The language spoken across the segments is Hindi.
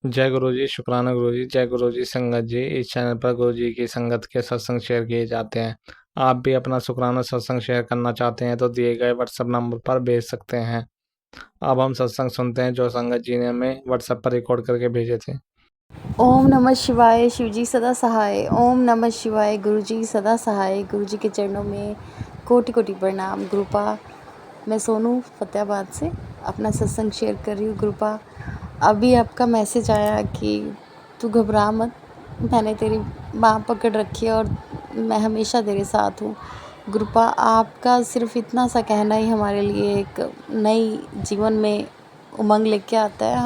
जय गुरु जी, शुक्राना गुरु जी। जय गुरु जी संगत जी। इस चैनल पर गुरु जी की संगत के सत्संग शेयर किए जाते हैं। आप भी अपना शुक्राना सत्संग शेयर करना चाहते हैं तो दिए गए व्हाट्सएप नंबर पर भेज सकते हैं। अब हम सत्संग सुनते हैं जो संगत जी ने हमें व्हाट्सएप पर रिकॉर्ड करके भेजे थे। ओम नमः शिवाय। शिवजी सदा सहाय। ओम नमः शिवाय। गुरुजी सदा सहाय। गुरुजी के चरणों में कोटि कोटि प्रणाम। गुरुपा, मैं सोनू फतेहाबाद से अपना सत्संग शेयर कर रही हूँ। गुरुपा, अभी आपका मैसेज आया कि तू घबरा मत, मैंने तेरी बाँह पकड़ रखी है और मैं हमेशा तेरे साथ हूँ। गुरुपा, आपका सिर्फ इतना सा कहना ही हमारे लिए एक नई जीवन में उमंग लेके आता है।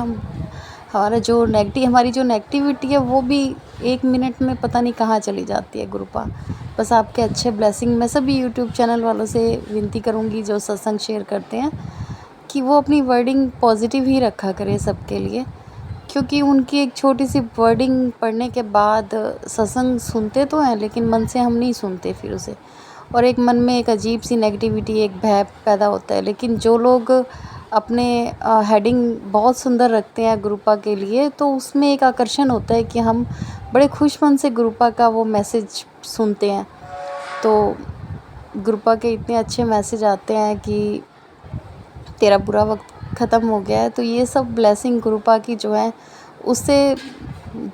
हमारी जो नेगेटिविटी है वो भी 1 मिनट में पता नहीं कहाँ चली जाती है। गुरुपा, बस आपके अच्छे ब्लेसिंग। मैं सभी यूट्यूब चैनल वालों से विनती करूँगी जो सत्संग शेयर करते हैं कि वो अपनी वर्डिंग पॉजिटिव ही रखा करें सबके लिए, क्योंकि उनकी एक छोटी सी वर्डिंग पढ़ने के बाद सत्संग सुनते तो हैं लेकिन मन से हम नहीं सुनते फिर उसे, और एक मन में एक अजीब सी नेगेटिविटी, एक भय पैदा होता है। लेकिन जो लोग अपने हेडिंग बहुत सुंदर रखते हैं गुरुपा के लिए, तो उसमें एक आकर्षण होता है कि हम बड़े खुश मन से गुरुपा का वो मैसेज सुनते हैं। तो गुरुपा के इतने अच्छे मैसेज आते हैं कि तेरा बुरा वक्त ख़त्म हो गया है। तो ये सब ब्लेसिंग गुरुपा की जो है, उससे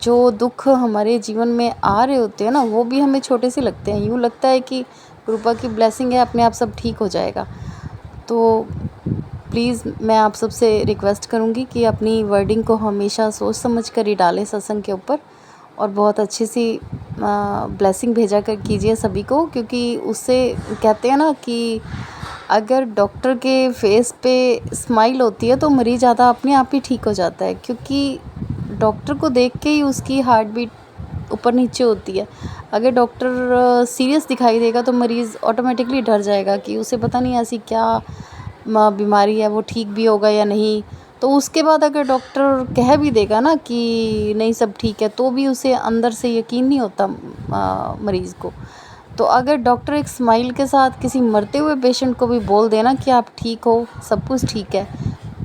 जो दुख हमारे जीवन में आ रहे होते हैं ना, वो भी हमें छोटे से लगते हैं। यूँ लगता है कि गुरुपा की ब्लेसिंग है, अपने आप सब ठीक हो जाएगा। तो प्लीज़ मैं आप सबसे रिक्वेस्ट करूँगी कि अपनी वर्डिंग को हमेशा सोच समझ कर ही डालें सत्संग के ऊपर, और बहुत अच्छी सी ब्लेसिंग भेजा कर कीजिए सभी को, क्योंकि उससे कहते हैं ना कि अगर डॉक्टर के फेस पे स्माइल होती है तो मरीज़ ज़्यादा अपने आप ही ठीक हो जाता है, क्योंकि डॉक्टर को देख के ही उसकी हार्ट बीट ऊपर नीचे होती है। अगर डॉक्टर सीरियस दिखाई देगा तो मरीज़ ऑटोमेटिकली डर जाएगा कि उसे पता नहीं ऐसी क्या बीमारी है, वो ठीक भी होगा या नहीं। तो उसके बाद अगर डॉक्टर कह भी देगा ना कि नहीं सब ठीक है, तो भी उसे अंदर से यकीन नहीं होता मरीज़ को। तो अगर डॉक्टर एक स्माइल के साथ किसी मरते हुए पेशेंट को भी बोल देना कि आप ठीक हो, सब कुछ ठीक है,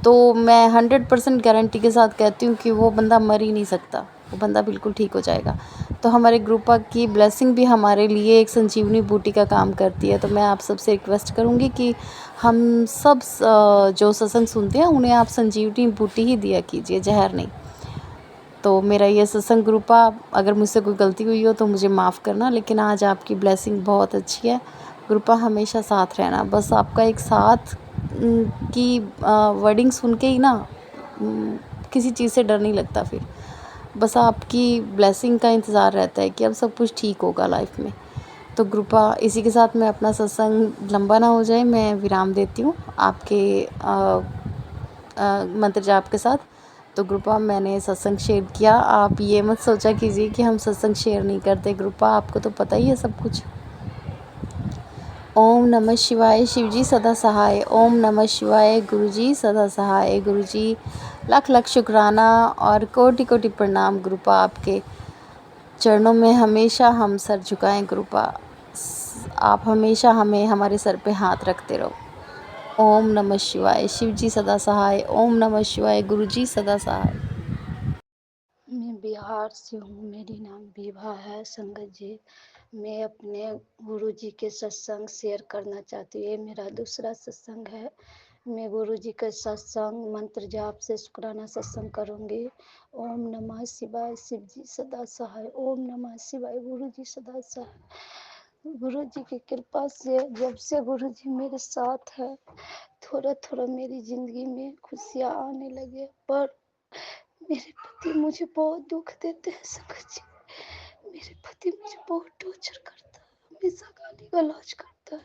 तो मैं 100% गारंटी के साथ कहती हूँ कि वो बंदा मर ही नहीं सकता, वो बंदा बिल्कुल ठीक हो जाएगा। तो हमारे ग्रुपा की ब्लेसिंग भी हमारे लिए एक संजीवनी बूटी का काम करती है। तो मैं आप सबसे रिक्वेस्ट करूँगी कि हम सब जो सत्संग सुनते हैं उन्हें आप संजीवनी बूटी ही दिया कीजिए, जहर नहीं। तो मेरा ये सत्संग ग्रुपा, अगर मुझसे कोई गलती हुई हो तो मुझे माफ़ करना, लेकिन आज आपकी ब्लेसिंग बहुत अच्छी है। ग्रुपा, हमेशा साथ रहना। बस आपका एक साथ की वर्डिंग सुन के ही ना किसी चीज़ से डर नहीं लगता फिर। बस आपकी ब्लेसिंग का इंतज़ार रहता है कि अब सब कुछ ठीक होगा लाइफ में। तो ग्रुपा, इसी के साथ मैं अपना सत्संग लंबा ना हो जाए, मैं विराम देती हूँ आपके मंत्र जाप के साथ। तो ग्रुपा, मैंने सत्संग शेयर किया, आप ये मत सोचा कीजिए कि हम सत्संग शेयर नहीं करते। ग्रुपा, आपको तो पता ही है सब कुछ। ओम नमः शिवाय। शिवजी सदा सहाय। ओम नमः शिवाय। गुरुजी सदा सहाय। गुरुजी, लाख लाख शुक्राना और कोटि कोटि प्रणाम। ग्रुपा, आपके चरणों में हमेशा हम सर झुकाएं। ग्रुपा, आप हमेशा हमें हमारे सर पे हाथ रखते रहो। ओम नमः शिवाय। शिवजी सदा सहाय। ओम नमः शिवाय। गुरुजी सदा सहाय। मैं बिहार से हूँ, मेरी नाम विभा है। संगत जी, मैं अपने गुरु जी के सत्संग शेयर करना चाहती हूँ। ये मेरा दूसरा सत्संग है। मैं गुरु जी के सत्संग मंत्र जाप से शुक्राना सत्संग करूँगी। ओम नमः शिवाय। शिव जी सदा सहाय। ओम नमः शिवाय। गुरु जी सदा सहाय। गुरु जी की कृपा से जब से गुरु जी मेरे साथ है, थोड़ा थोड़ा मेरी जिंदगी में खुशियाँ आने लगे। पर मेरे पति मुझे बहुत दुख देते हैं संगत जी। मेरे पति मुझे बहुत टॉर्चर करता है, हमेशा गाली गलौज करता है।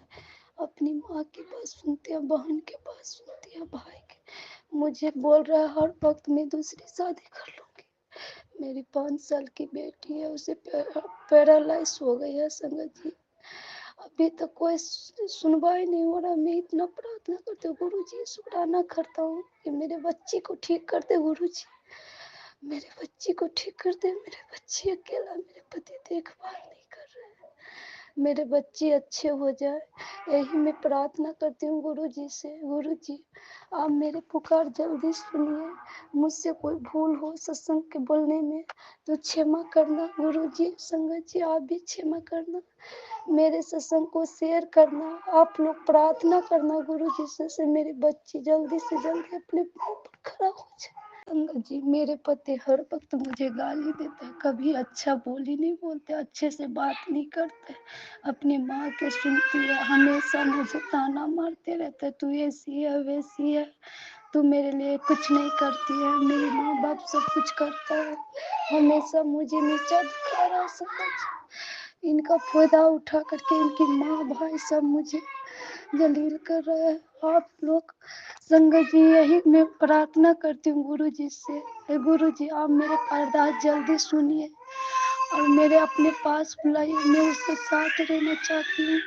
अपनी माँ की बात सुनते हैं, बहन के बात सुनते हैं, भाई के। मुझे बोल रहा है हर वक्त मैं दूसरी शादी कर लूंगी। मेरी 5 साल की बेटी है, उसे पैरालाइज हो गई है संगत जी। अभी तक कोई सुनवाई नहीं हो रहा। मैं इतना प्रार्थना करती हूँ गुरु जी, शुक्राना करता हूँ कि मेरे बच्ची को ठीक कर दे गुरु जी, मेरे बच्ची को ठीक कर दे। मेरे बच्ची अकेला, मेरे पति देखभाल नहीं कर रहे हैं। मेरे बच्चे अच्छे हो जाए, यही मैं प्रार्थना करती हूँ गुरु जी से। गुरु जी, आप मेरे पुकार जल्दी सुनिए। मुझसे कोई भूल हो सत्संग के बोलने में तो क्षमा करना गुरु जी। संगत जी, आप भी क्षमा करना। मेरे सत्संग को शेयर करना। आप लोग प्रार्थना करना गुरु जी से मेरे बच्चे जल्दी से जल्दी अपने पाँव पर खड़ा हो जाए। संगत जी, मेरे पति हर वक्त मुझे गाली देते हैं, कभी अच्छा बोली नहीं बोलते, अच्छे से बात नहीं करते, अपनी माँ के सुनती है, हमेशा मुझे ताना मारते रहते, तू ऐसी है वैसी है, तू मेरे लिए कुछ नहीं करती है। मेरे माँ बाप सब कुछ करता है, हमेशा मुझे नीचा दिखा रहा है। समझ, इनका फायदा उठा करके इनकी माँ भाई सब मुझे जलील कर रहा है। आप लोग संगत जी, यही मैं प्रार्थना करती हूँ गुरु जी से। गुरु जी, आप मेरे अरदास जल्दी सुनिए और मेरे अपने पास बुलाइए। मैं उसके साथ रहना चाहती हूँ।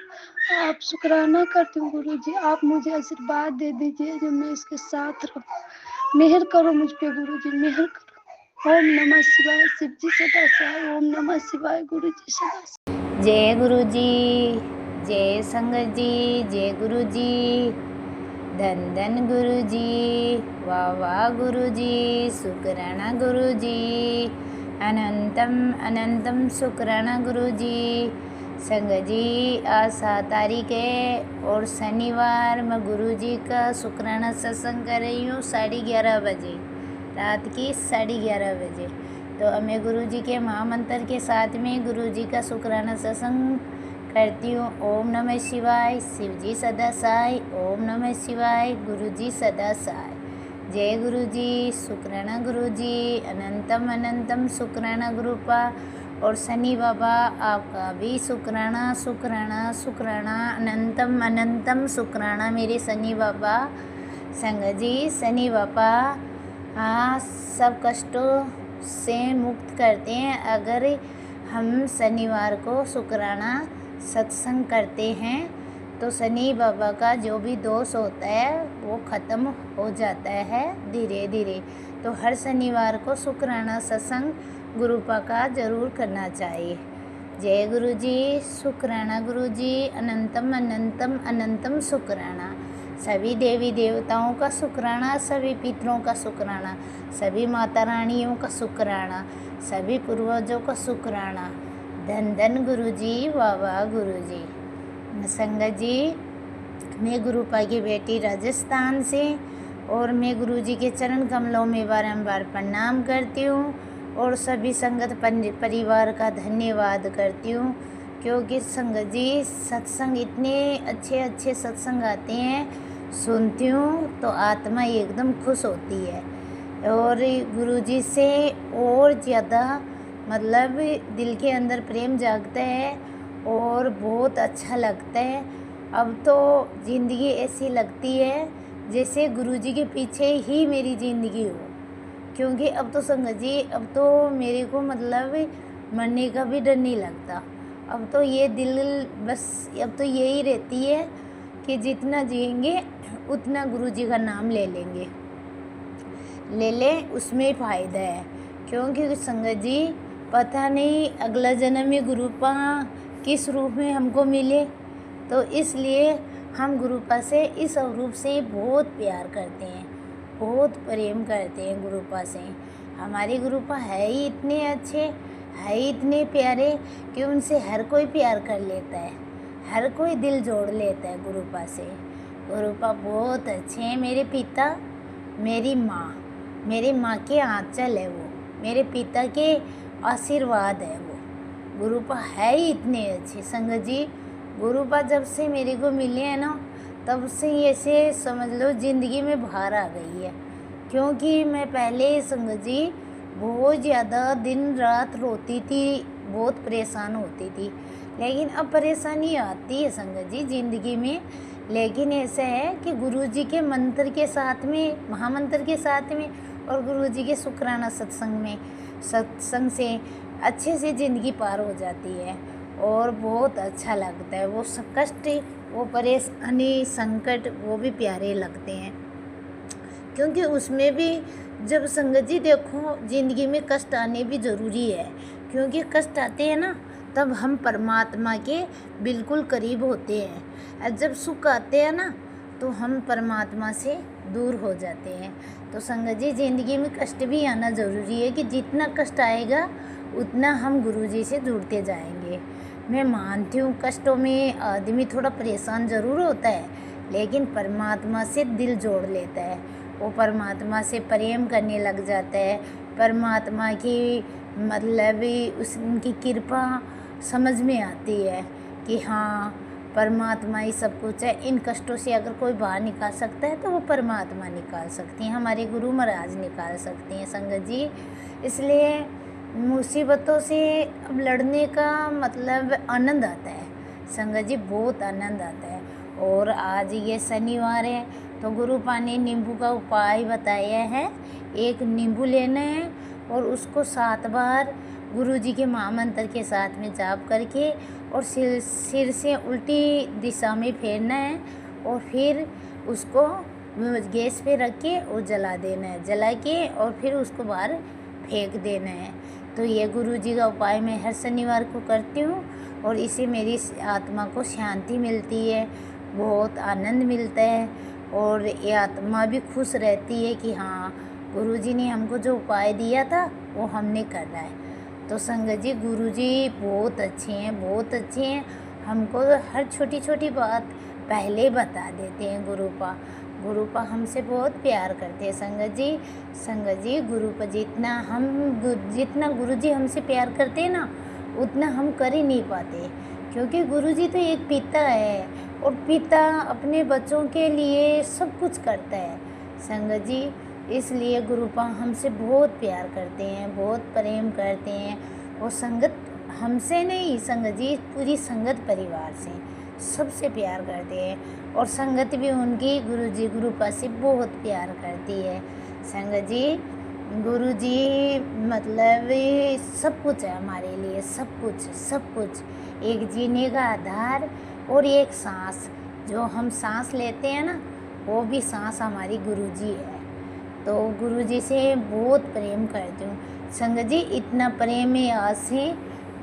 आप शुक्राना करती हूँ गुरु जी, आप मुझे आशीर्वाद दे दीजिए जो मैं इसके साथ रहूँ। मेहर करो मुझ पे गुरु जी, मेहर करो। ओम नमः शिवाय। शिव जी सदा सहाय। ओम नमः शिवाय। गुरु जी सदा सहाय। जय गुरु जी, जय संगत जी, जय गुरु जी, धन धन गुरु जी, वाह वाह गुरु जी, शुक्राना गुरु जी, अनंतम अनंतम शुक्राना गुरु जी। संगत जी, आज 7 तारीख है और शनिवार मैं गुरु जी का शुक्राना सत्संग कर रही हूँ 11:30 बजे, रात की 11:30 बजे। तो मैं गुरु जी के महामंत्र के साथ में गुरु जी का शुक्राना सत्संग करती हूँ। ओम नमः शिवाय, शिव जी सदा सहाय। ओम नमः शिवाय, गुरु जी सदा सहाय। जय गुरु जी, शुक्राना गुरु जी, अनंतम अनंतम शुक्राना गुरुपा। और शनि बाबा, आपका भी शुक्राना शुक्राना शुक्राना, अनंतम अनंतम शुक्राना मेरे शनि बाबा। संगत जी, शनि बाबा हाँ सब कष्टों से मुक्त करते हैं अगर हम शनिवार को शुक्राना सत्संग करते हैं तो शनि बाबा का जो भी दोष होता है वो ख़त्म हो जाता है धीरे धीरे। तो हर शनिवार को शुक्राना सत्संग गुरुपा का ज़रूर करना चाहिए। जय गुरु जी, शुक्राना गुरु जी, अनंतम अनंतम अनंतम शुक्राना। सभी देवी देवताओं का शुक्राना, सभी पितरों का शुक्राना, सभी माता रानियों का शुक्राना, सभी पूर्वजों का शुक्राना। धन धन गुरु जी, वाह वाह गुरु जी। संगत जी, मैं गुरुपा की बेटी राजस्थान से और मैं गुरु जी के चरण कमलों में बारंबार प्रणाम करती हूँ और सभी संगत परिवार का धन्यवाद करती हूँ क्योंकि संगत जी सत्संग इतने अच्छे अच्छे सत्संग आते हैं, सुनती हूँ तो आत्मा एकदम खुश होती है और गुरु जी से और ज़्यादा मतलब दिल के अंदर प्रेम जागता है और बहुत अच्छा लगता है। अब तो ज़िंदगी ऐसी लगती है जैसे गुरु जी के पीछे ही मेरी ज़िंदगी हो, क्योंकि अब तो संगत जी अब तो मेरे को मतलब मरने का भी डर नहीं लगता। अब तो ये दिल बस अब तो यही रहती है कि जितना जिएंगे उतना गुरु जी का नाम ले लेंगे, ले लें उसमें फ़ायदा है। क्योंकि संगत जी पता नहीं अगला जन्म में गुरुपा किस रूप में हमको मिले, तो इसलिए हम गुरुपा से इस स्वरूप से बहुत प्यार करते हैं, बहुत प्रेम करते हैं गुरुपा से। हमारे गुरुपा है ही इतने अच्छे, है ही इतने प्यारे कि उनसे हर कोई प्यार कर लेता है, हर कोई दिल जोड़ लेता है गुरुपा से। गुरुपा बहुत अच्छे हैं। मेरे पिता, मेरी माँ के आंचल है वो, मेरे पिता के आशीर्वाद है वो। गुरुपा है ही इतने अच्छे। संगत जी, गुरुपा जब से मेरे को मिले हैं ना तब से ऐसे समझ लो ज़िंदगी में बाहर आ गई है। क्योंकि मैं पहले संगत जी बहुत ज़्यादा दिन रात रोती थी, बहुत परेशान होती थी, लेकिन अब परेशानी आती है संगत जी ज़िंदगी में, लेकिन ऐसा है कि गुरु जी के मंत्र के साथ में, महामंत्र के साथ में और गुरु जी के शुक्राना सत्संग से अच्छे से ज़िंदगी पार हो जाती है और बहुत अच्छा लगता है। वो कष्ट, वो परेशानी, संकट वो भी प्यारे लगते हैं, क्योंकि उसमें भी जब संगत जी देखो ज़िंदगी में कष्ट आने भी ज़रूरी है, क्योंकि कष्ट आते हैं ना तब हम परमात्मा के बिल्कुल करीब होते हैं। और जब सुख आते हैं ना तो हम परमात्मा से दूर हो जाते हैं। तो संगत जी, ज़िंदगी में कष्ट भी आना ज़रूरी है कि जितना कष्ट आएगा उतना हम गुरु जी से जुड़ते जाएंगे। मैं मानती हूँ कष्टों में आदमी थोड़ा परेशान ज़रूर होता है, लेकिन परमात्मा से दिल जोड़ लेता है। वो परमात्मा से प्रेम करने लग जाता है। परमात्मा की मतलब उनकी कृपा समझ में आती है कि हाँ, परमात्मा ही सब कुछ है। इन कष्टों से अगर कोई बाहर निकाल सकता है तो वो परमात्मा निकाल सकती हैं, हमारे गुरु महाराज निकाल सकती हैं संगत जी। इसलिए मुसीबतों से अब लड़ने का मतलब आनंद आता है संगत जी, बहुत आनंद आता है। और आज ये शनिवार है तो गुरु पा ने नींबू का उपाय बताया है। एक नींबू लेना है और उसको 7 बार गुरु जी के महामंत्र के साथ में जाप करके और सिर से उल्टी दिशा में फेरना है और फिर उसको गैस पे रख के और जला देना है, जला के और फिर उसको बाहर फेंक देना है। तो ये गुरु जी का उपाय मैं हर शनिवार को करती हूँ और इससे मेरी आत्मा को शांति मिलती है, बहुत आनंद मिलता है और ये आत्मा भी खुश रहती है कि हाँ, गुरु जी ने हमको जो उपाय दिया था वो हमने करना है। तो संगत जी, गुरु जी बहुत अच्छे हैं, बहुत अच्छे हैं। हमको हर छोटी छोटी बात पहले बता देते हैं। गुरु पा हमसे बहुत प्यार करते हैं संगत जी। संगत जी, गुरु पा जितना गुरु जी हमसे प्यार करते हैं ना उतना हम कर ही नहीं पाते, क्योंकि गुरु जी तो एक पिता है और पिता अपने बच्चों के लिए सब कुछ करता है संगत जी। इसलिए गुरु पा हमसे बहुत प्यार करते हैं, बहुत प्रेम करते हैं। और संगत हमसे नहीं संगत जी, पूरी संगत परिवार से सबसे प्यार करते हैं और संगत भी उनकी गुरु पा से बहुत प्यार करती है संगत जी। गुरु जी मतलब सब कुछ है हमारे लिए, सब कुछ। एक जीने का आधार और एक सांस, जो हम सांस लेते हैं ना वो भी सांस हमारी गुरु जी है। तो गुरु जी से बहुत प्रेम करती हूँ संगत जी। इतना प्रेम है आज से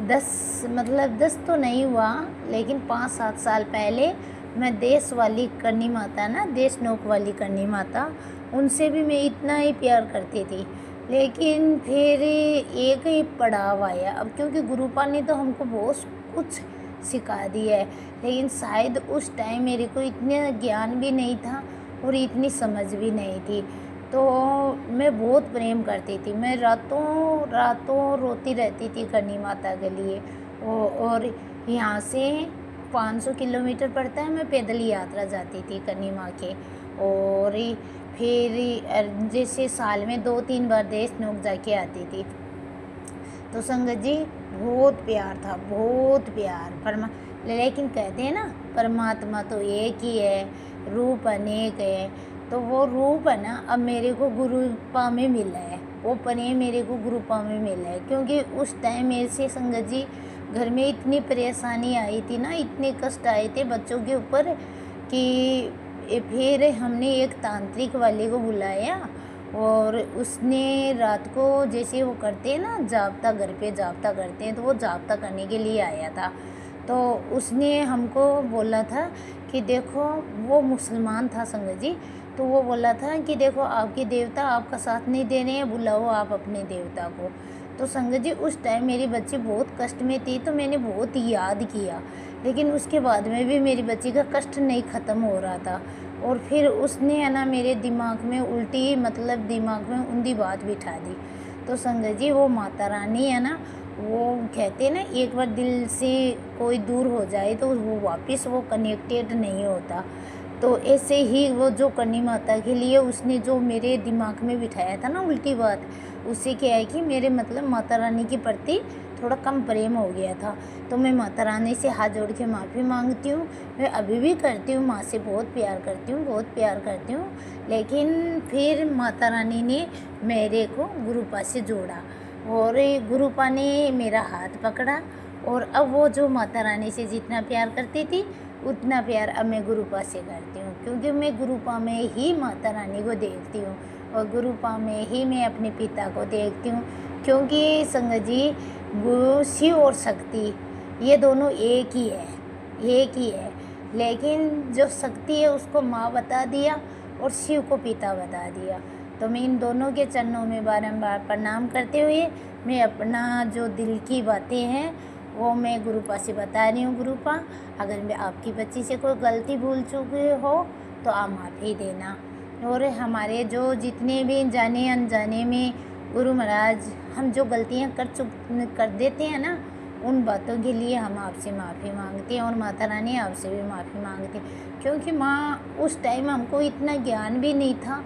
10 तो नहीं हुआ, लेकिन 5-7 साल पहले मैं देश वाली करनी माता ना, देश नोक वाली करनी माता, उनसे भी मैं इतना ही प्यार करती थी। लेकिन फिर एक ही पड़ाव आया अब, क्योंकि गुरुपा ने तो हमको बहुत कुछ सिखा दिया है, लेकिन शायद उस टाइम मेरे को इतना ज्ञान भी नहीं था और इतनी समझ भी नहीं थी। तो मैं बहुत प्रेम करती थी, मैं रातों रोती रहती थी करनी माता के लिए। और यहाँ से 500 किलोमीटर पड़ता है, मैं पैदल यात्रा जाती थी करनी माँ के। और फिर जैसे साल में 2-3 बार देश नोक जाके आती थी। तो संगत जी, बहुत प्यार था, बहुत प्यार। लेकिन कहते हैं ना परमात्मा तो एक ही है, रूप अनेक है। तो वो रूप है ना अब मेरे को गुरुपा में मिला है, वो प्रेम मेरे को गुरुपा में मिला है। क्योंकि उस टाइम मेरे से संगत जी घर में इतनी परेशानी आई थी ना, इतने कष्ट आए थे बच्चों के ऊपर कि फिर हमने एक तांत्रिक वाले को बुलाया और उसने रात को जैसे वो करते हैं ना जाप्ता, घर पे जाप्ता करते हैं, तो वो जाप्ता करने के लिए आया था। तो उसने हमको बोला था कि देखो, वो मुसलमान था संगत जी, तो वो बोला था कि देखो आपके देवता आपका साथ नहीं दे रहे हैं, बुलाओ आप अपने देवता को। तो संगत जी उस टाइम मेरी बच्ची बहुत कष्ट में थी, तो मैंने बहुत याद किया, लेकिन उसके बाद में भी मेरी बच्ची का कष्ट नहीं ख़त्म हो रहा था। और फिर उसने है ना मेरे दिमाग में उल्टी मतलब दिमाग में उंधी बात बिठा दी। तो संगत जी वो माता रानी है ना, वो कहते हैं ना एक बार दिल से कोई दूर हो जाए तो वो वापस वो कनेक्टेड नहीं होता। तो ऐसे ही वो जो करनी माता के लिए उसने जो मेरे दिमाग में बिठाया था ना उल्टी बात, उससे क्या है कि मेरे मतलब माता रानी के प्रति थोड़ा कम प्रेम हो गया था। तो मैं माता रानी से हाथ जोड़ के माफ़ी मांगती हूँ। मैं अभी भी करती हूँ, माँ से बहुत प्यार करती हूँ, बहुत प्यार करती हूँ। लेकिन फिर माता रानी ने मेरे को गुरुपा से जोड़ा और गुरुपा ने मेरा हाथ पकड़ा और अब वो जो माता रानी से जितना प्यार करती थी उतना प्यार अब मैं गुरुपा से करती हूँ, क्योंकि मैं गुरुपा में ही माता रानी को देखती हूँ और गुरुपा में ही मैं अपने पिता को देखती हूँ। क्योंकि संगत जी शिव और शक्ति ये दोनों एक ही है, एक ही है। लेकिन जो शक्ति है उसको माँ बता दिया और शिव को पिता बता दिया। तो मैं इन दोनों के चरणों में बारंबार प्रणाम करते हुए मैं अपना जो दिल की बातें हैं वो मैं गुरुपा से बता रही हूँ। गुरुपा, अगर मैं आपकी बच्ची से कोई गलती भूल चुकी हो तो आप माफ़ी देना। और हमारे जो जितने भी जाने अनजाने में गुरु महाराज हम जो गलतियाँ कर देते हैं ना, उन बातों के लिए हम आपसे माफ़ी मांगते हैं और माता रानी आपसे भी माफ़ी मांगते हैं। क्योंकि माँ उस टाइम हमको इतना ज्ञान भी नहीं था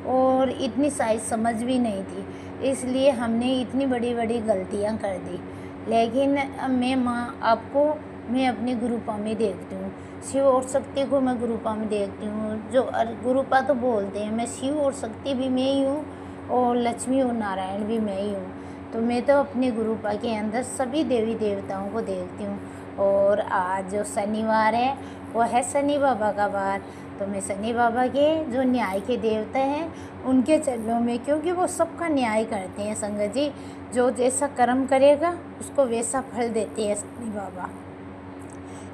और इतनी साइज समझ भी नहीं थी, इसलिए हमने इतनी बड़ी बड़ी गलतियाँ कर दी। लेकिन मैं माँ आपको मैं अपनी गुरुपा में देखती हूँ, शिव और शक्ति को मैं गुरुपा में देखती हूँ। जो गुरुपा तो बोलते हैं, मैं शिव और शक्ति भी मैं ही हूँ और लक्ष्मी और नारायण भी मैं ही हूँ। तो मैं तो अपने गुरुपा के अंदर सभी देवी देवताओं को देखती हूँ। और आज जो शनिवार है वो है शनि बाबा का वार, तो मैं शनि बाबा के जो न्याय के देवता हैं उनके चरणों में, क्योंकि वो सबका न्याय करते हैं संगत जी, जो जैसा कर्म करेगा उसको वैसा फल देते हैं शनि बाबा।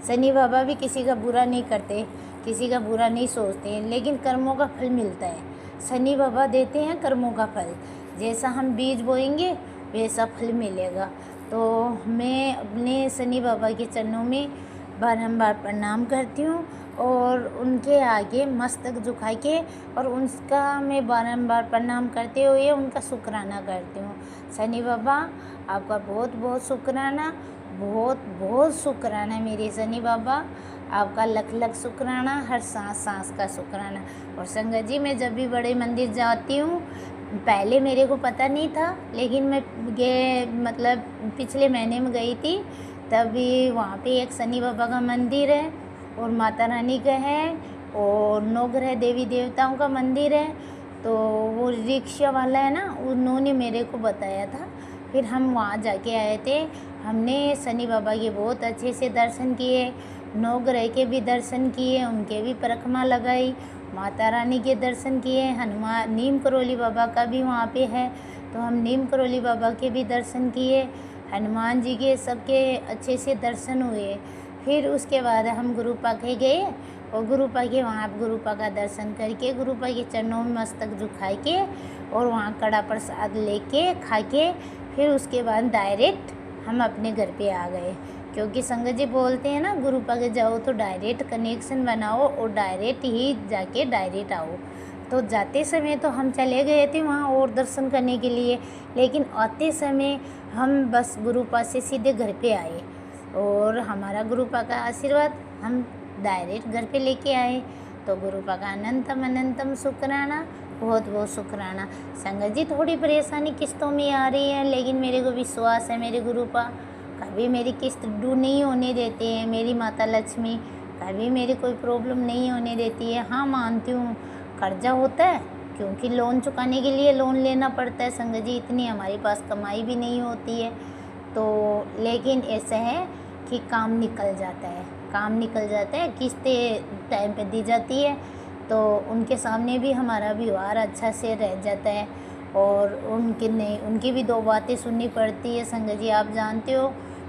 शनि बाबा भी किसी का बुरा नहीं करते, किसी का बुरा नहीं सोचते, लेकिन कर्मों का फल मिलता है। शनि बाबा देते हैं कर्मों का फल, जैसा हम बीज बोएंगे वैसा फल मिलेगा। तो मैं अपने शनि बाबा के चरणों में बारंबार प्रणाम करती हूँ और उनके आगे मस्तक झुका के और उनका मैं बारंबार प्रणाम करते हुए उनका शुक्राना करती हूँ। शनि बाबा आपका बहुत बहुत शुक्राना, बहुत बहुत शुक्राना मेरे शनि बाबा, आपका लख लख शुक्राना, हर सांस सांस का शुक्राना। और संगत जी, मैं जब भी बड़े मंदिर जाती हूँ, पहले मेरे को पता नहीं था, लेकिन मैं मतलब पिछले महीने में गई थी, तभी वहाँ पे एक शनि बाबा का मंदिर है और माता रानी का है और नवग्रह देवी देवताओं का मंदिर है। तो वो रिक्शा वाला है ना, उन्होंने मेरे को बताया था, फिर हम वहाँ जाके आए थे। हमने शनि बाबा के बहुत अच्छे से दर्शन किए, नवग्रह के भी दर्शन किए, उनके भी परिक्रमा लगाई, माता रानी के दर्शन किए, हनुमान नीम करोली बाबा का भी वहाँ पे है, तो हम नीम करोली बाबा के भी दर्शन किए, हनुमान जी के सबके अच्छे से दर्शन हुए। फिर उसके बाद हम गुरुपा के गए और गुरुपा के वहाँ गुरुपा का दर्शन करके गुरुपा के चरणों में मस्तक झुका के और वहाँ कड़ा प्रसाद लेके खा के फिर उसके बाद डायरेक्ट हम अपने घर पे आ गए। क्योंकि संगत जी बोलते हैं ना, गुरुपा के जाओ तो डायरेक्ट कनेक्शन बनाओ और डायरेक्ट ही जाके डायरेक्ट आओ। तो जाते समय तो हम चले गए थे वहाँ और दर्शन करने के लिए, लेकिन आते समय हम बस गुरुपा से सीधे घर पे आए और हमारा गुरुपा का आशीर्वाद हम डायरेक्ट घर पे लेके आए। तो गुरुपा का अनंतम अनंतम शुक्राना, बहुत बहुत शुक्राना। संगत जी, थोड़ी परेशानी किस्तों में आ रही है, लेकिन मेरे को विश्वास है मेरे गुरुपा कभी मेरी किस्त ड्यू नहीं होने देते हैं। मेरी माता लक्ष्मी कभी मेरी कोई प्रॉब्लम नहीं होने देती है। हाँ, मानती हूँ कर्जा होता है, क्योंकि लोन चुकाने के लिए लोन लेना पड़ता है संगत जी, इतनी हमारे पास कमाई भी नहीं होती है। तो लेकिन ऐसा है कि काम निकल जाता है, काम निकल जाता है, किस्तें टाइम पे दी जाती है, तो उनके सामने भी हमारा व्यवहार अच्छा से रह जाता है। और उनकी भी दो बातें सुननी पड़ती है संगत जी। आप जानते हो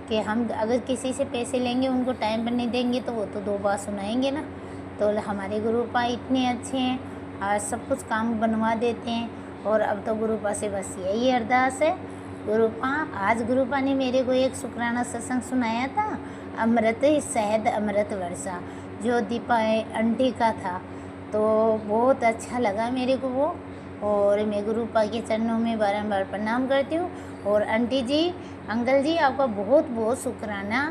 कि हम अगर किसी से पैसे लेंगे, उनको टाइम पर नहीं देंगे, तो वो तो दो बात सुनाएंगे ना। तो हमारे गुरुपा इतने अच्छे हैं, आज सब कुछ काम बनवा देते हैं। और अब तो गुरुपा से बस यही अरदास है, गुरुपा आज गुरुपा ने मेरे को एक शुक्राना सत्संग सुनाया था, अमृत शहद अमृत वर्षा, जो दीपा आंटी का था, तो बहुत अच्छा लगा मेरे को वो। और मैं गुरुपा के चरणों में बारंबार प्रणाम करती हूँ। और आंटी जी, अंकल जी, आपका बहुत बहुत शुक्राना,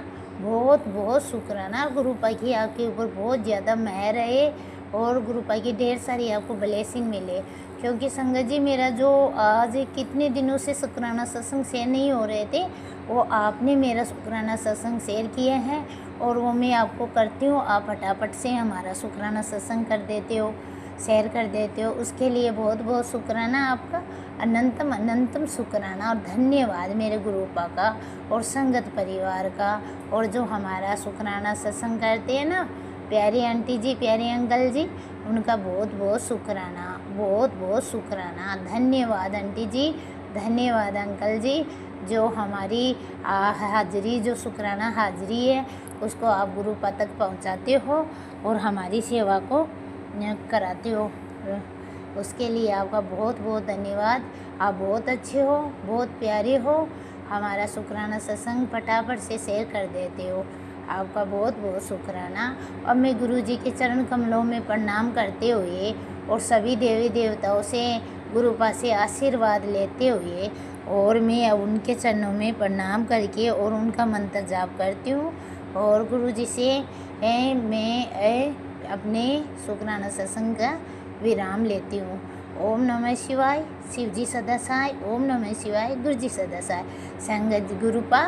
बहुत बहुत शुक्राना। गुरुपा की आपके ऊपर बहुत ज़्यादा मेहर रहे और गुरुपा की ढेर सारी आपको ब्लेसिंग मिले। क्योंकि संगत जी, मेरा जो आज कितने दिनों से शुक्राना सत्संग शेयर नहीं हो रहे थे, वो आपने मेरा शुक्राना सत्संग शेयर किया है और वो मैं आपको करती हूँ। आप फटाफट से हमारा शुक्राना सत्संग कर देते हो, शेयर कर देते हो, उसके लिए बहुत बहुत शुक्राना आपका, अनंतम अनंतम शुक्राना। और धन्यवाद मेरे गुरुपा का और संगत परिवार का, और जो हमारा शुक्राना सत्संग करते हैं ना, प्यारी आंटी जी, प्यारे अंकल जी, उनका बहुत बहुत शुक्राना, बहुत बहुत शुक्राना। धन्यवाद आंटी जी, धन्यवाद अंकल जी, जो हमारी हाजिरी, जो शुक्राना हाजिरी है उसको आप गुरुपा तक पहुंचाते हो और हमारी सेवा को कराते हो। उसके लिए आपका बहुत बहुत धन्यवाद। आप बहुत अच्छे हो, बहुत प्यारे हो, हमारा शुक्राना सत्संग फटाफट से शेयर कर देते हो। आपका बहुत बहुत शुक्राना। और मैं गुरुजी के चरण कमलों में प्रणाम करते हुए और सभी देवी देवताओं से गुरुपा से आशीर्वाद लेते हुए और मैं उनके चरणों में प्रणाम करके और उनका मंत्र जाप करती हूँ और गुरुजी से मैं अपने शुक्राना सत्संग का विराम लेती हूँ। ओम नमः शिवाय, शिव जी सदा सहाय। ओम नमः शिवाय, गुरु जी सदा सहाय। संगत गुरुपा,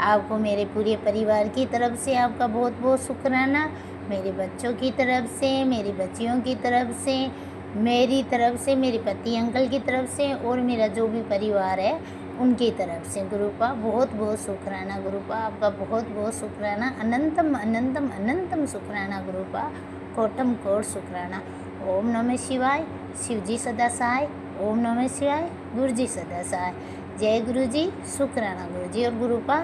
आपको मेरे पूरे परिवार की तरफ से आपका बहुत बहुत शुक्राना। मेरे बच्चों की तरफ से, मेरी बच्चियों की तरफ से, मेरी तरफ से, मेरे पति अंकल की तरफ से और मेरा जो भी परिवार है उनकी तरफ से गुरुपा बहुत बहुत शुक्राना। गुरुपा आपका बहुत बहुत शुक्राना। अनंतम अनंतम अनंतम शुक्राना गुरुपा, कोटम कोट शुक्राना। ओम नमः शिवाय, शिव जी सदा सहाय। ओम नमः शिवाय, गुरु जी सदा सहाय। जय गुरु जी, शुक्राना गुरु जी। और गुरुपा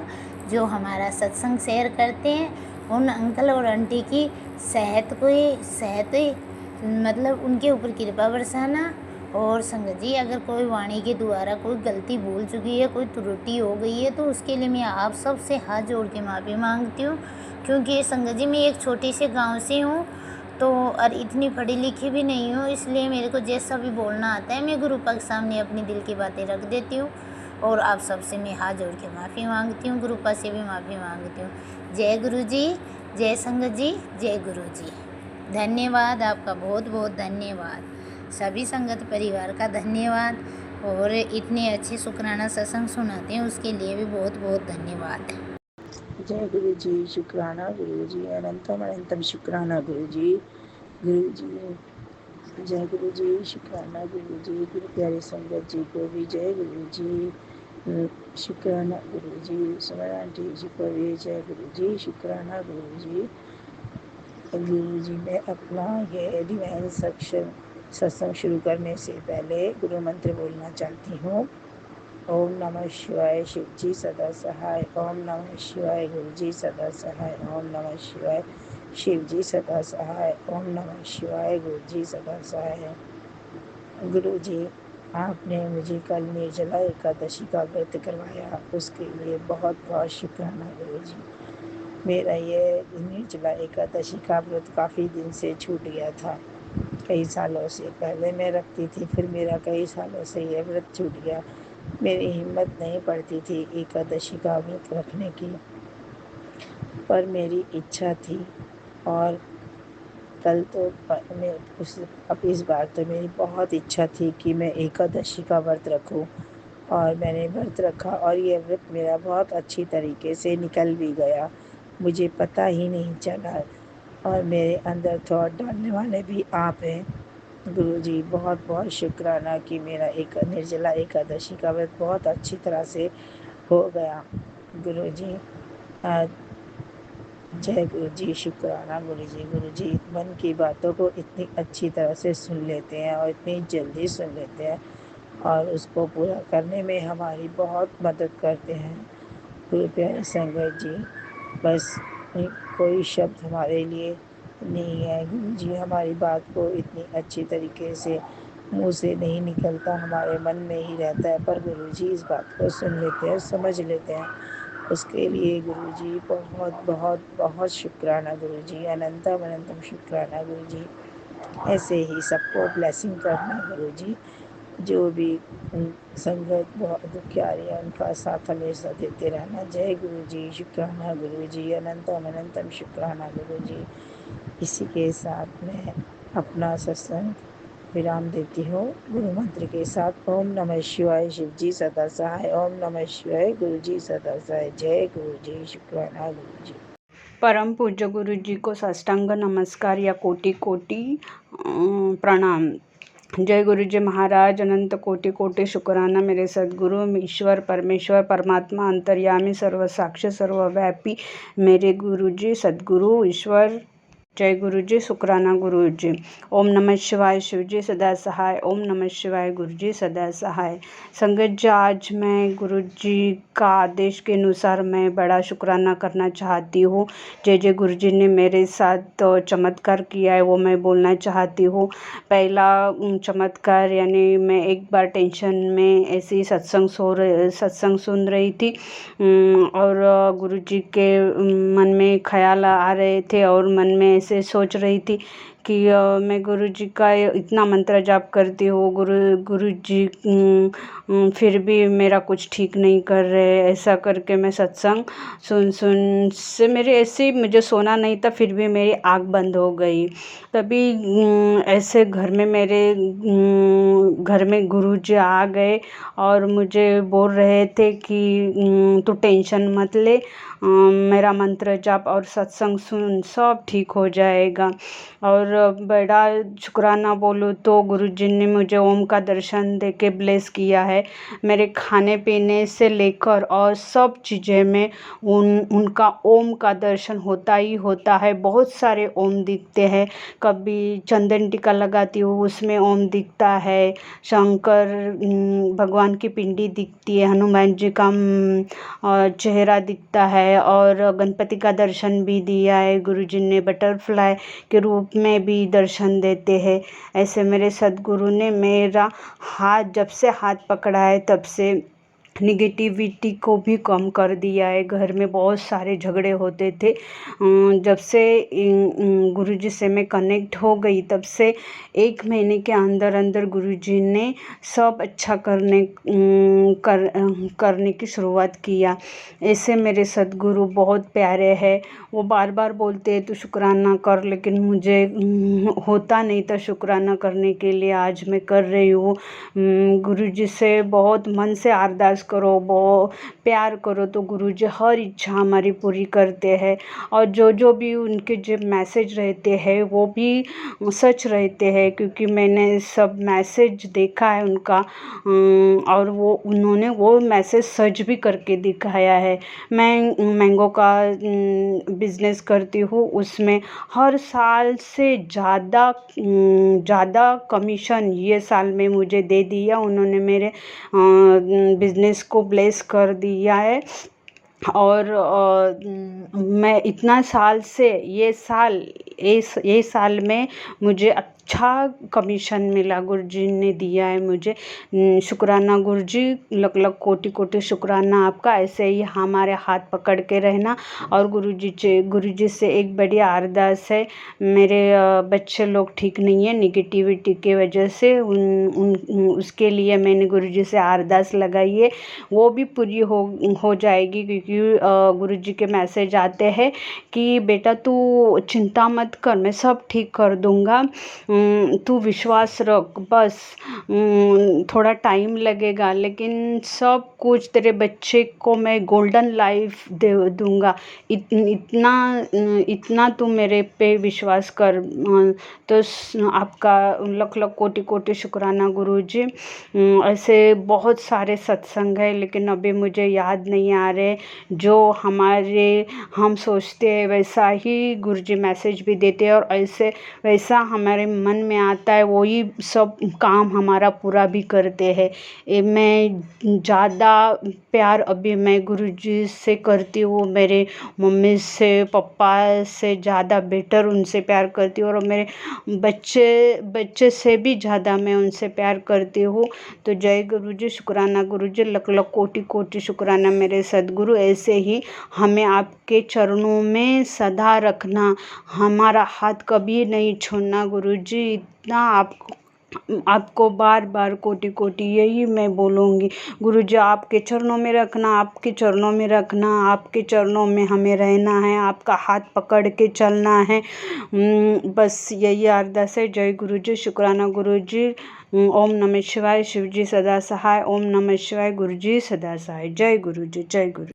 जो हमारा सत्संग शेयर करते हैं उन अंकल और आंटी की सेहत मतलब उनके ऊपर कृपा बरसाना। और संगत जी, अगर कोई वाणी के द्वारा कोई गलती भूल चुकी है, कोई त्रुटि हो गई है तो उसके लिए मैं आप सब से हाथ जोड़ के माफ़ी मांगती हूँ। क्योंकि संगत जी, मैं एक छोटे से गांव से हूँ तो और इतनी पढ़ी लिखी भी नहीं हूँ, इसलिए मेरे को जैसा भी बोलना आता है मैं गुरुपा के सामने अपनी दिल की बातें रख देती हूँ। और आप सबसे मैं हाथ जोड़ के माफ़ी मांगती हूँ, गुरुपा से भी माफ़ी मांगती हूँ। जय गुरु जी, जय संगत जी, जय गुरु जी। धन्यवाद, आपका बहुत बहुत धन्यवाद। सभी संगत परिवार का धन्यवाद और इतने अच्छे शुक्राना सत्संग सुनाते हैं उसके लिए भी बहुत बहुत धन्यवाद। जय गुरु जी, शुक्राना गुरु जी, अनंतम अनंतम शुक्राना गुरु जी। गुरु जी, जय गुरु जी, शुक्राना गुरु जी। गुरु प्यारे संगत जी को भी जय गुरु जी, शुक्राना गुरु जी। सुमन आंटी जी को भी जय गुरु जी, शुक्राना गुरु जी। गुरु जी, मैं अपना ये डिवाइन सत्संग शुरू करने से पहले गुरु मंत्र बोलना चाहती हूँ। ओम नमः शिवाय, शिव जी सदा सहाय। ओम नमः शिवाय, गुरु जी सदा सहाय। ओम नमः शिवाय, शिव जी सदा सहाय। ओम नमः शिवाय, गुरु जी सदा सहाय। गुरु जी, आपने मुझे कल निर्जला एकादशी का व्रत करवाया, उसके लिए बहुत बहुत शुक्राना गुरु जी। मेरा ये निर्जला एकादशी का व्रत काफ़ी दिन से छूट गया था। कई सालों से पहले मैं रखती थी, फिर मेरा कई सालों से ये व्रत छूट गया। मेरी हिम्मत नहीं पड़ती थी एकादशी का व्रत रखने की, पर मेरी इच्छा थी। और कल तो मैं अब इस बार तो मेरी बहुत इच्छा थी कि मैं एकादशी का व्रत रखूं और मैंने व्रत रखा और ये व्रत मेरा बहुत अच्छी तरीके से निकल भी गया, मुझे पता ही नहीं चला। और मेरे अंदर थॉट डालने वाले भी आप हैं गुरु जी। बहुत बहुत शुक्राना कि मेरा एक निर्जला एकादशी का व्रत बहुत अच्छी तरह से हो गया गुरु जी। जय गुरु जी, शुक्राना गुरु जी। गुरु जी मन की बातों को इतनी अच्छी तरह से सुन लेते हैं और इतनी जल्दी सुन लेते हैं और उसको पूरा करने में हमारी बहुत मदद करते हैं गुरु प्यारे संगत जी। बस कोई शब्द हमारे लिए नहीं है गुरु जी, हमारी बात को इतनी अच्छी तरीके से मुंह से नहीं निकलता, हमारे मन में ही रहता है, पर गुरु जी इस बात को सुन लेते हैं, समझ लेते हैं। उसके लिए गुरु जी बहुत बहुत बहुत शुक्राना गुरु जी, अनंतम अनंतम शुक्राना गुरु जी। ऐसे ही सबको ब्लेसिंग करना गुरु जी, जो भी संगत बहुत दुखियारी है उनका साथ हमेशा देते रहना। जय गुरु जी, शुक्राना गुरु जी, अनंतम अनंतम शुक्राना गुरु जी। इसी के साथ मैं अपना सत्संग विराम देती हूँ गुरु मंत्र के साथ। ओम नमः शिवाय, शिव जी सदा सहाय। ओम नमः शिवाय, गुरु जी सदा सहाय। जय गुरु जी, शुक्राना गुरु जी। परम पूज्य गुरु जी को साष्टांग नमस्कार या कोटि कोटि प्रणाम। जय गुरु जी महाराज, अनंत कोटि कोटि शुक्राना मेरे सद्गुरु ईश्वर परमेश्वर परमात्मा अंतर्यामी सर्व साक्ष्य सर्वव्यापी मेरे गुरु जी सद्गुरु ईश्वर जय गुरु जी, शुक्राना गुरु जी। ओम नमः शिवाय, शिव जी सदा सहाय। ओम नमः शिवाय, गुरु जी सदा सहाय। संगत जी, आज मैं गुरु जी का आदेश के अनुसार मैं बड़ा शुक्राना करना चाहती हूँ। जय गुरु जी ने मेरे साथ चमत्कार किया है वो मैं बोलना चाहती हूँ। पहला चमत्कार यानी मैं एक बार टेंशन में ऐसी सत्संग सुन रही थी और गुरु जी के मन में ख्याल आ रहे थे और मन में ऐसे सोच रही थी कि मैं गुरु जी का इतना मंत्र जाप करती हूँ, गुरु जी फिर भी मेरा कुछ ठीक नहीं कर रहे। ऐसा करके मैं सत्संग सुन से मेरे ऐसे ही मुझे सोना नहीं था, फिर भी मेरी आँख बंद हो गई। तभी ऐसे घर में गुरु जी आ गए और मुझे बोल रहे थे कि तू टेंशन मत ले, मेरा मंत्र जाप और सत्संग सुन, सब ठीक हो जाएगा। और बड़ा शुक्राना बोलूँ तो गुरुजी ने मुझे ओम का दर्शन दे के ब्लेस किया है। मेरे खाने पीने से लेकर और सब चीज़ें में उनका ओम का दर्शन होता ही होता है। बहुत सारे ओम दिखते हैं, कभी चंदन टीका लगाती हूँ उसमें ओम दिखता है, शंकर भगवान की पिंडी दिखती है, हनुमान जी का चेहरा दिखता है और गणपति का दर्शन भी दिया है गुरुजी ने। बटरफ्लाई के रूप में भी दर्शन देते हैं। ऐसे मेरे सद्गुरु ने मेरा जब से हाथ पकड़ा है तब से निगेटिविटी को भी कम कर दिया है। घर में बहुत सारे झगड़े होते थे, जब से गुरुजी से मैं कनेक्ट हो गई तब से 1 महीने के अंदर गुरुजी ने सब अच्छा करने की शुरुआत किया। ऐसे मेरे सद्गुरु बहुत प्यारे हैं। वो बार बार बोलते हैं तू शुक्राना कर, लेकिन मुझे होता नहीं था शुक्राना करने के लिए। आज मैं कर रही हूँ। गुरुजी से बहुत मन से अरदास करो, बहुत प्यार करो तो गुरुजी हर इच्छा हमारी पूरी करते हैं। और जो भी उनके जो मैसेज रहते हैं वो भी सच रहते हैं, क्योंकि मैंने सब मैसेज देखा है उनका और उन्होंने वो मैसेज सच भी करके दिखाया है। मैं मैंगो का बिजनेस करती हूँ, उसमें हर साल से ज़्यादा कमीशन ये साल में मुझे दे दिया। उन्होंने मेरे बिजनेस को ब्लेस कर दिया है। और मैं इतना साल से ये साल में मुझे अच्छा कमीशन मिला, गुरुजी ने दिया है मुझे। शुक्राना गुरुजी, लख कोटि शुक्राना आपका। ऐसे ही हमारे हाथ पकड़ के रहना। और गुरुजी से एक बड़ी अरदास है, मेरे बच्चे लोग ठीक नहीं है निगेटिविटी के वजह से, उसके लिए मैंने गुरुजी से अरदास लगाई है, वो भी पूरी हो जाएगी। क्योंकि गुरुजी के मैसेज आते हैं कि बेटा तू चिंता मत कर, मैं सब ठीक कर दूंगा, तू विश्वास रख, बस थोड़ा टाइम लगेगा लेकिन सब कुछ तेरे बच्चे को मैं गोल्डन लाइफ दे दूंगा, इतना तू मेरे पे विश्वास कर। तो आपका लख कोटि शुक्राना गुरुजी। ऐसे बहुत सारे सत्संग है लेकिन अभी मुझे याद नहीं आ रहे। जो हम सोचते हैं वैसा ही गुरुजी मैसेज भी देते हैं और वैसा हमारे मन में आता है, वही सब काम हमारा पूरा भी करते हैं। मैं ज़्यादा प्यार अभी मैं गुरुजी से करती हूँ, मेरे मम्मी से पापा से ज़्यादा बेटर उनसे प्यार करती हूँ और मेरे बच्चे से भी ज़्यादा मैं उनसे प्यार करती हूँ। तो जय गुरुजी, शुक्राना गुरुजी, लख कोटि शुक्राना मेरे सद्गुरु। ऐसे ही हमें आपके चरणों में सदा रखना, हमारा हाथ कभी नहीं छोड़ना गुरुजी। इतना आपको बार कोटि यही मैं बोलूँगी गुरुजी, आपके चरणों में रखना, आपके चरणों में रखना, आपके चरणों में हमें रहना है, आपका हाथ पकड़ के चलना है। बस यही अरदास है। जय गुरुजी, शुक्राना गुरुजी। ओम नमः शिवाय, शिव जी सदा सहाय। ओम नमः शिवाय, गुरुजी सदा सहाय। जय गुरुजी, जय गुरु।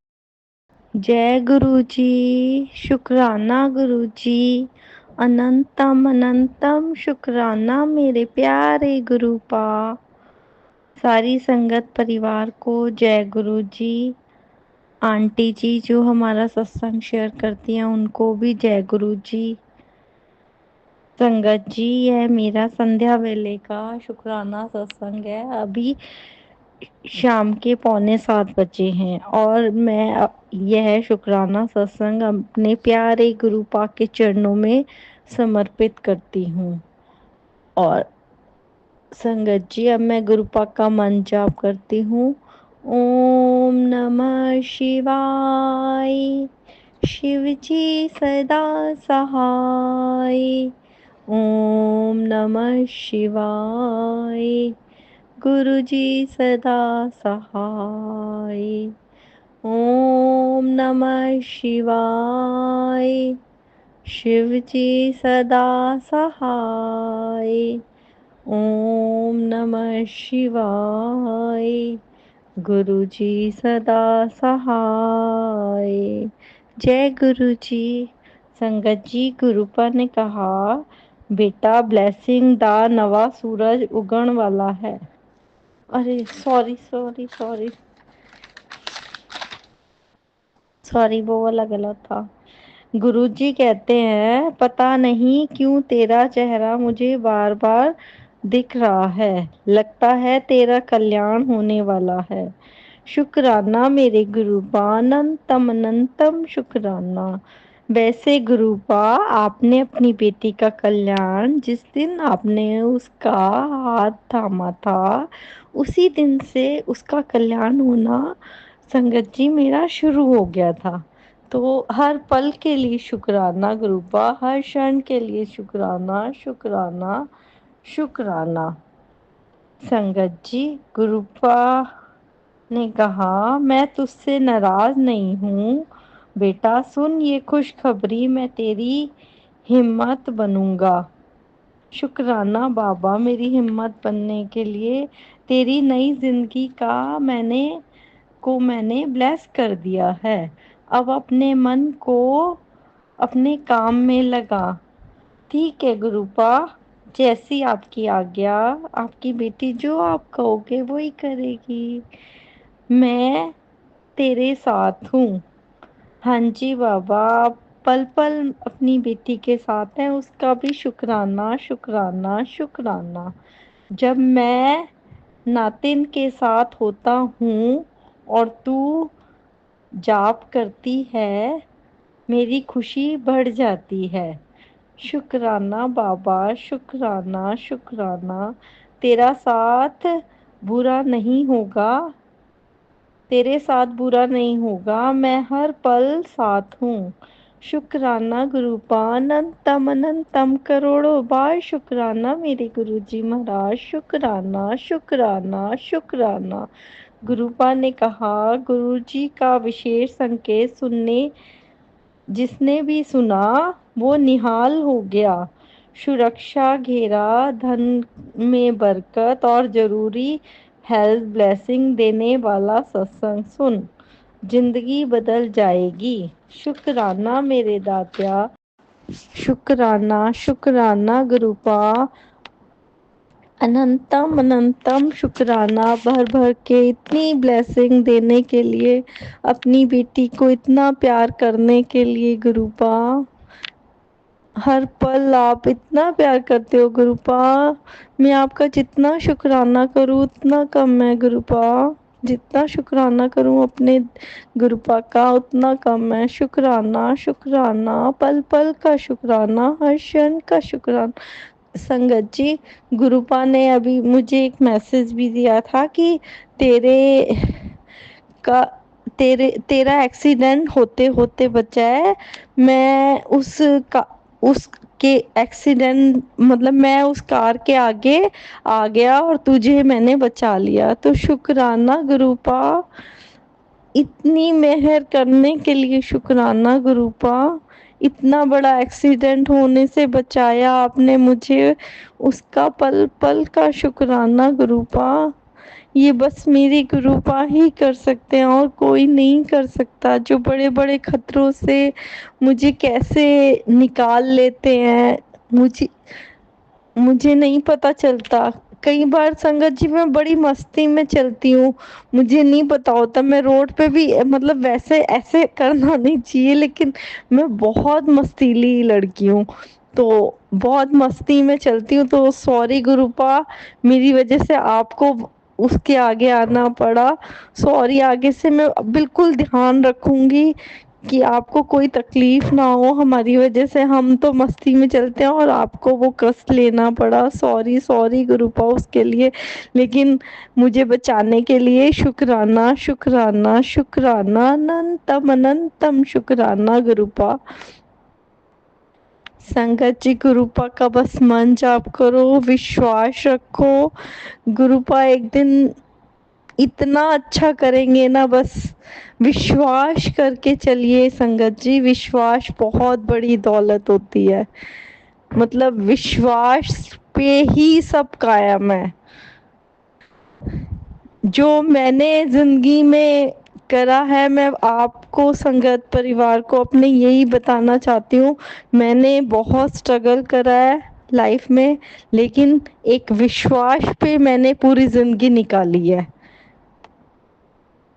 जय गुरुजी, शुक्राना गुरुजी, अनंतम शुक्राना मेरे प्यारे गुरुपा। सारी संगत परिवार को जय गुरुजी। आंटी जी जो हमारा सत्संग शेयर करती हैं उनको भी जय गुरुजी। संगत जी, यह मेरा संध्या वेले का शुक्राना सत्संग है। अभी शाम के 6:45 बजे हैं और मैं यह शुक्राना सत्संग अपने प्यारे गुरु पाक के चरणों में समर्पित करती हूँ। और संगत जी, अब मैं गुरु पाक का मंत्र जाप करती हूँ। ओम नमः शिवाय। शिव जी सदा सहाय। ओम नमः शिवाय। गुरु जी सदा सहाय। ओम नमः शिवाय। शिव जी सदा सहाय। ओम नमः शिवाय। गुरु जी सदा सहाय। जय गुरु जी। संगत जी, गुरुपा ने कहा, बेटा ब्लेसिंग दा नवा सूरज उगण वाला है। अरे सॉरी सॉरी सॉरी सॉरी, वो वाला गलत था। गुरुजी कहते हैं, पता नहीं क्यों तेरा चेहरा मुझे बार बार दिख रहा है। लगता है तेरा कल्याण होने वाला है। शुक्राना मेरे गुरुपा, अनंतम अनंतम शुक्राना। वैसे गुरुपा, आपने अपनी बेटी का कल्याण जिस दिन आपने उसका हाथ थामा था, उसी दिन से उसका कल्याण होना संगत जी मेरा शुरू हो गया था। तो हर पल के लिए शुक्राना गुरुपा, हर क्षण के लिए शुक्राना शुक्राना शुक्राना। संगत जी, गुरुपा ने कहा, मैं तुझसे नाराज नहीं हूँ बेटा। सुन ये खुशखबरी, मैं तेरी हिम्मत बनूंगा। शुक्राना बाबा, मेरी हिम्मत बनने के लिए। तेरी नई जिंदगी का मैंने ब्लेस कर दिया है। अब अपने मन को अपने काम में लगा। ठीक है गुरुपा, जैसी आपकी आज्ञा। आपकी बेटी जो आप कहोगे वो ही करेगी। मैं तेरे साथ हूँ। हाँ जी बाबा, आप पल पल अपनी बेटी के साथ हैं, उसका भी शुक्राना शुक्राना शुक्राना। जब मैं नातिन के साथ होता हूँ और तू जाप करती है, मेरी खुशी बढ़ जाती है। शुक्राना बाबा, शुक्राना शुक्राना। तेरा साथ बुरा नहीं होगा। तेरे साथ बुरा नहीं होगा, मैं हर पल साथ हूँ। शुक्राना गुरुपा, अनंतम अनंतम करोड़ों बार शुक्राना मेरे गुरुजी महाराज। शुक्राना शुक्राना शुक्राना। गुरुपा ने कहा, गुरुजी का विशेष संकेत सुनने जिसने भी सुना वो निहाल हो गया। सुरक्षा, घेरा, धन में बरकत और जरूरी हेल्थ ब्लेसिंग देने वाला सत्संग सुन, जिंदगी बदल जाएगी। शुक्राना मेरे दात्या। शुक्राना शुक्राना गुरुपा, अनंतम अनंतम शुक्राना भर भर के इतनी ब्लेसिंग देने के लिए, अपनी बेटी को इतना प्यार करने के लिए गुरुपा। हर पल आप इतना प्यार करते हो गुरुपा। मैं आपका जितना शुक्राना करूँ उतना कम है गुरुपा। जितना शुक्राना करूँ अपने गुरुपा का उतना कम है। शुक्राना शुक्राना, पल पल का शुक्राना, हर क्षण का शुक्राना। संगत जी, गुरुपा ने अभी मुझे एक मैसेज भी दिया था कि तेरे का तेरा एक्सीडेंट होते होते बचा है। मैं उसके एक्सीडेंट मतलब मैं उस कार के आगे आ गया और तुझे मैंने बचा लिया। तो शुक्राना गुरुपा, इतनी मेहर करने के लिए शुक्राना गुरुपा। इतना बड़ा एक्सीडेंट होने से बचाया आपने मुझे, उसका पल पल का शुक्राना गुरुपा। ये बस मेरे गुरुपा ही कर सकते हैं और कोई नहीं कर सकता। जो बड़े बड़े खतरों से मुझे कैसे निकाल लेते हैं, मुझे नहीं पता चलता। कई बार संगत जी मैं बड़ी मस्ती में चलती हूँ, मुझे नहीं पता होता। मैं रोड पे भी मतलब वैसे ऐसे करना नहीं चाहिए, लेकिन मैं बहुत मस्तीली लड़की हूँ। तो बहुत मस्ती में चलती हूँ, तो सॉरी गुरुपा, मेरी वजह से आपको उसके आगे आना पड़ा। सॉरी, आगे से मैं बिल्कुल ध्यान रखूंगी कि आपको कोई तकलीफ ना हो हमारी वजह से। हम तो मस्ती में चलते हैं और आपको वो कष्ट लेना पड़ा। सॉरी सॉरी गुरुपा उसके लिए, लेकिन मुझे बचाने के लिए शुक्राना शुक्राना शुक्राना, अनंतम अनंतम शुक्राना गुरुपा। संगत जी, गुरुपा का बस मन जाप करो, विश्वास रखो। गुरुपा एक दिन इतना अच्छा करेंगे ना, बस विश्वास करके चलिए संगत जी। विश्वास बहुत बड़ी दौलत होती है, मतलब विश्वास पे ही सब कायम है। जो मैंने जिंदगी में करा है, मैं आपको संगत परिवार को अपने यही बताना चाहती हूँ। मैंने बहुत स्ट्रगल करा है लाइफ में, लेकिन एक विश्वास पे मैंने पूरी जिंदगी निकाली है।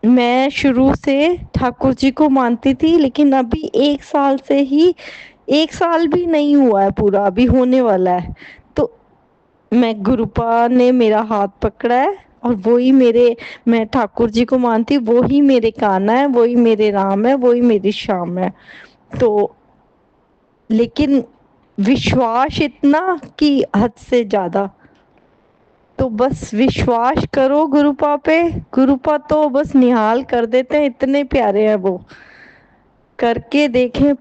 मैं शुरू से ठाकुर जी को मानती थी, लेकिन अभी 1 साल से ही, 1 साल भी नहीं हुआ है पूरा, अभी होने वाला है, तो मैं गुरुपा ने मेरा हाथ पकड़ा है और वही मेरे, मैं ठाकुर जी को मानती, वो ही मेरे कान्हा है, वही मेरे राम है, वही मेरी श्याम है। तो लेकिन विश्वास इतना कि हद से ज्यादा। तो बस विश्वास करो गुरुपा पे। गुरुपा तो बस निहाल कर देते हैं, इतने प्यारे हैं वो। करके देखें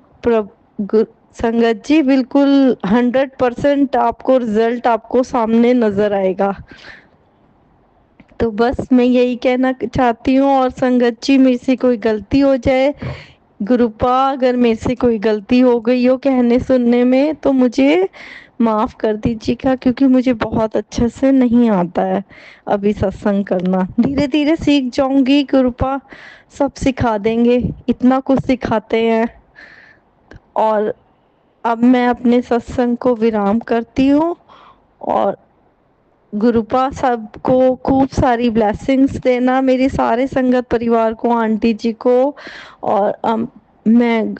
संगत जी, बिल्कुल 100% आपको रिजल्ट आपको सामने नजर आएगा। तो बस मैं यही कहना चाहती हूँ। और संगत जी, मेरे से कोई गलती हो जाए, गुरुपा अगर मेरे से कोई गलती हो गई हो कहने सुनने में, तो मुझे माफ़ कर दीजिएगा, क्योंकि मुझे बहुत अच्छे से नहीं आता है अभी सत्संग करना। धीरे धीरे सीख जाऊंगी, गुरुपा सब सिखा देंगे, इतना कुछ सिखाते हैं। और अब मैं अपने सत्संग को विराम करती हूँ, और गुरुपा सबको खूब सारी ब्लेसिंग्स देना, मेरे सारे संगत परिवार को, आंटी जी को। और मैं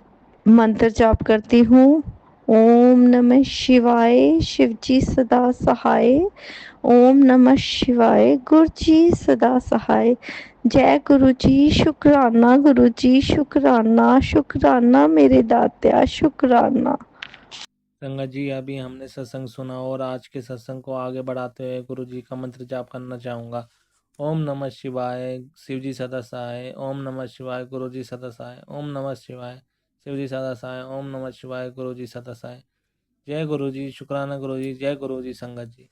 मंत्र जाप करती हूँ। ओम नमः शिवाय, शिव जी सदा सहाय। ओम नमः शिवाय, गुरु जी सदा सहाय। जय गुरु जी, शुक्राना गुरु जी, शुक्राना शुक्राना मेरे दात्या, शुक्राना। संगत जी, अभी हमने सत्संग सुना और आज के सत्संग को आगे बढ़ाते हुए गुरु जी का मंत्र जाप करना चाहूँगा। ओम नमः शिवाय, शिव जी सदा सहाय। ओम नमः शिवाय, गुरु जी सदा सहाय। ओम नमः शिवाय, शिव जी सदा सहाय। ओम नमः शिवाय, गुरु जी सदा सहाय। जय गुरु जी, शुक्राना गुरु जी, जय गुरु जी संगत जी।